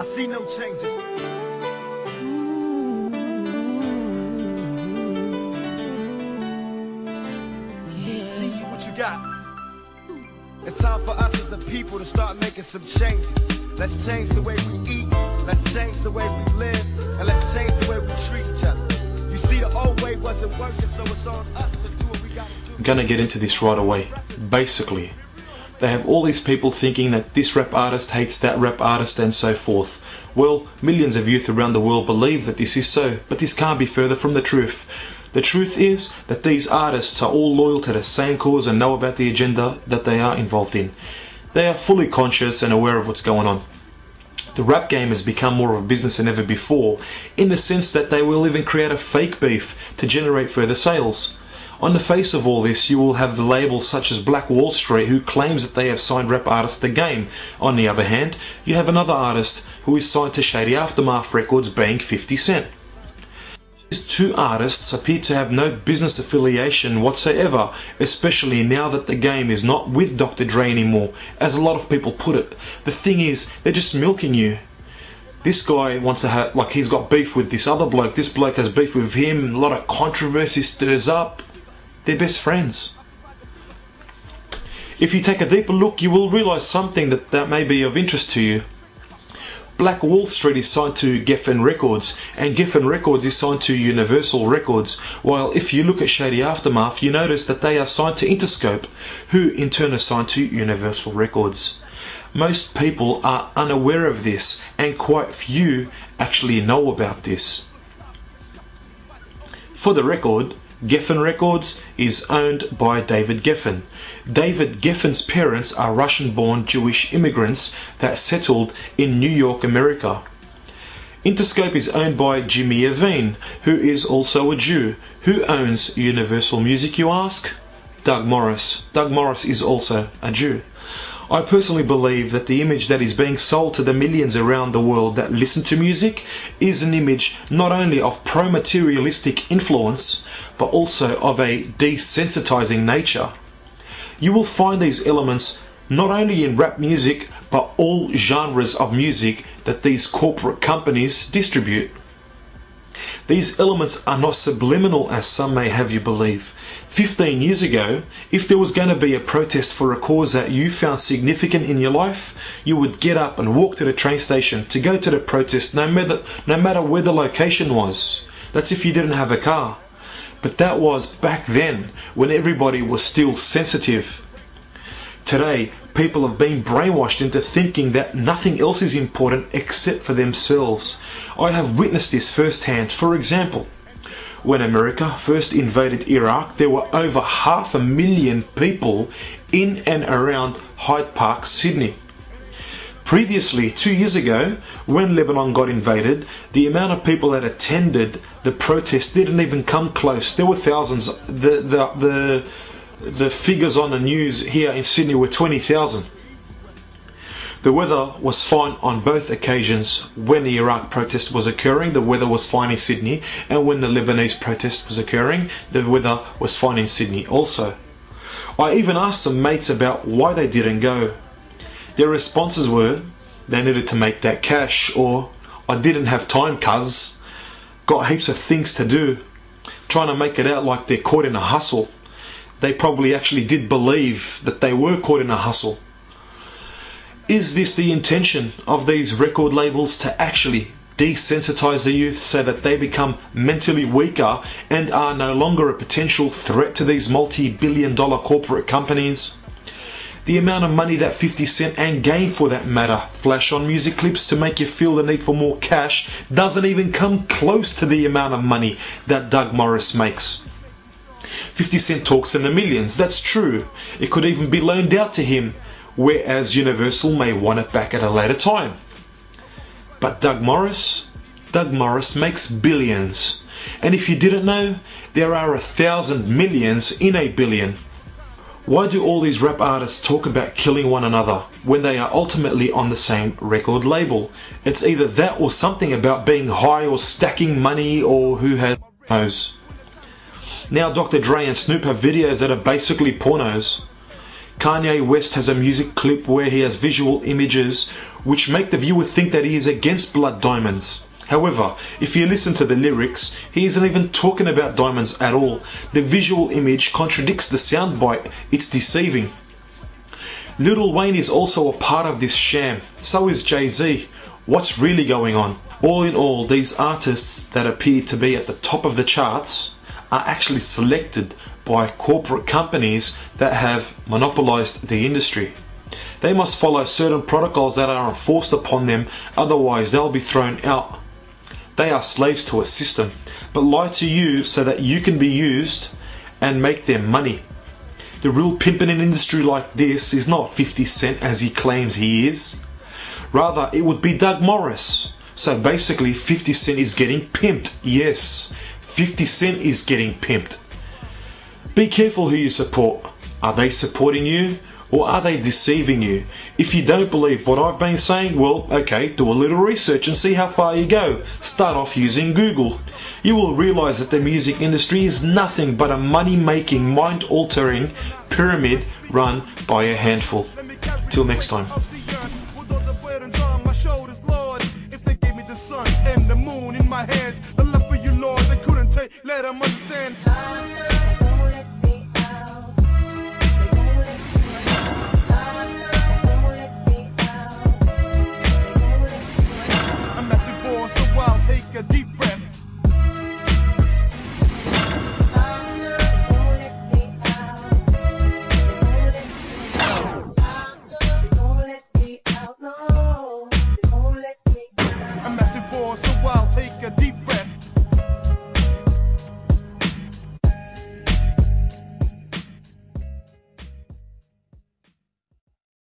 see no changes. See what you got. It's time for us as a people to start making some changes. Let's change the way we eat, let's change the way we live, and let's change the way we treat each other. You see, the old way wasn't working, so it's on us to do what we gotta do. I'm gonna get into this right away. Basically, they have all these people thinking that this rap artist hates that rap artist and so forth. Well, millions of youth around the world believe that this is so, but this can't be further from the truth. The truth is that these artists are all loyal to the same cause and know about the agenda that they are involved in. They are fully conscious and aware of what's going on. The rap game has become more of a business than ever before, in the sense that they will even create a fake beef to generate further sales. On the face of all this, you will have labels such as Black Wall Street, who claims that they have signed rap artists to the game. On the other hand, you have another artist who is signed to Shady Aftermath Records, being 50 Cent. These two artists appear to have no business affiliation whatsoever, especially now that the game is not with Dr. Dre anymore, as a lot of people put it. The thing is, they're just milking you. This guy wants to have, like, he's got beef with this other bloke, this bloke has beef with him, a lot of controversy stirs up. They're best friends. If you take a deeper look, you will realise something that may be of interest to you. Black Wall Street is signed to Geffen Records, and Geffen Records is signed to Universal Records, while if you look at Shady Aftermath, you notice that they are signed to Interscope, who in turn are signed to Universal Records. Most people are unaware of this, and quite few actually know about this. For the record, Geffen Records is owned by David Geffen. David Geffen's parents are Russian-born Jewish immigrants that settled in New York, America. Interscope is owned by Jimmy Iovine, who is also a Jew. Who owns Universal Music, you ask? Doug Morris. Doug Morris is also a Jew. I personally believe that the image that is being sold to the millions around the world that listen to music is an image not only of pro-materialistic influence, but also of a desensitizing nature. You will find these elements not only in rap music, but all genres of music that these corporate companies distribute. These elements are not subliminal as some may have you believe. 15 years ago, if there was going to be a protest for a cause that you found significant in your life, you would get up and walk to the train station to go to the protest, no matter where the location was. That's if you didn't have a car. But that was back then, when everybody was still sensitive. Today, people have been brainwashed into thinking that nothing else is important except for themselves. I have witnessed this firsthand. For example, when America first invaded Iraq, there were over 500,000 people in and around Hyde Park, Sydney. Previously, 2 years ago, when Lebanon got invaded, the amount of people that attended the protest didn't even come close. There were thousands. The figures on the news here in Sydney were 20,000. The weather was fine on both occasions. When the Iraq protest was occurring, the weather was fine in Sydney, and when the Lebanese protest was occurring, the weather was fine in Sydney also. I even asked some mates about why they didn't go. Their responses were, they needed to make that cash, or I didn't have time cuz, got heaps of things to do, trying to make it out like they're caught in a hustle. They probably actually did believe that they were caught in a hustle. Is this the intention of these record labels, to actually desensitize the youth so that they become mentally weaker and are no longer a potential threat to these multi-billion-dollar corporate companies? The amount of money that 50 Cent and Game for that matter flash on music clips to make you feel the need for more cash doesn't even come close to the amount of money that Doug Morris makes. 50 Cent talks in the millions, that's true. It could even be loaned out to him, whereas Universal may want it back at a later time. But Doug Morris makes billions. And if you didn't know, there are 1,000 millions in a billion. Why do all these rap artists talk about killing one another when they are ultimately on the same record label? It's either that or something about being high or stacking money or who has knows. Now Dr. Dre and Snoop have videos that are basically pornos. Kanye West has a music clip where he has visual images which make the viewer think that he is against blood diamonds. However, if you listen to the lyrics, he isn't even talking about diamonds at all. The visual image contradicts the soundbite. It's deceiving. Lil Wayne is also a part of this sham. So is Jay-Z. What's really going on? All in all, these artists that appear to be at the top of the charts are actually selected by corporate companies that have monopolized the industry. They must follow certain protocols that are enforced upon them, otherwise they'll be thrown out. They are slaves to a system, but lie to you so that you can be used and make them money. The real pimp in an industry like this is not 50 Cent as he claims he is. Rather, it would be Doug Morris. So basically 50 Cent is getting pimped. Yes, 50 Cent is getting pimped. Be careful who you support. Are they supporting you? Or are they deceiving you? If you don't believe what I've been saying, well, okay, do a little research and see how far you go. Start off using Google. You will realize that the music industry is nothing but a money-making, mind-altering pyramid run by a handful. Till next time. Let them understand.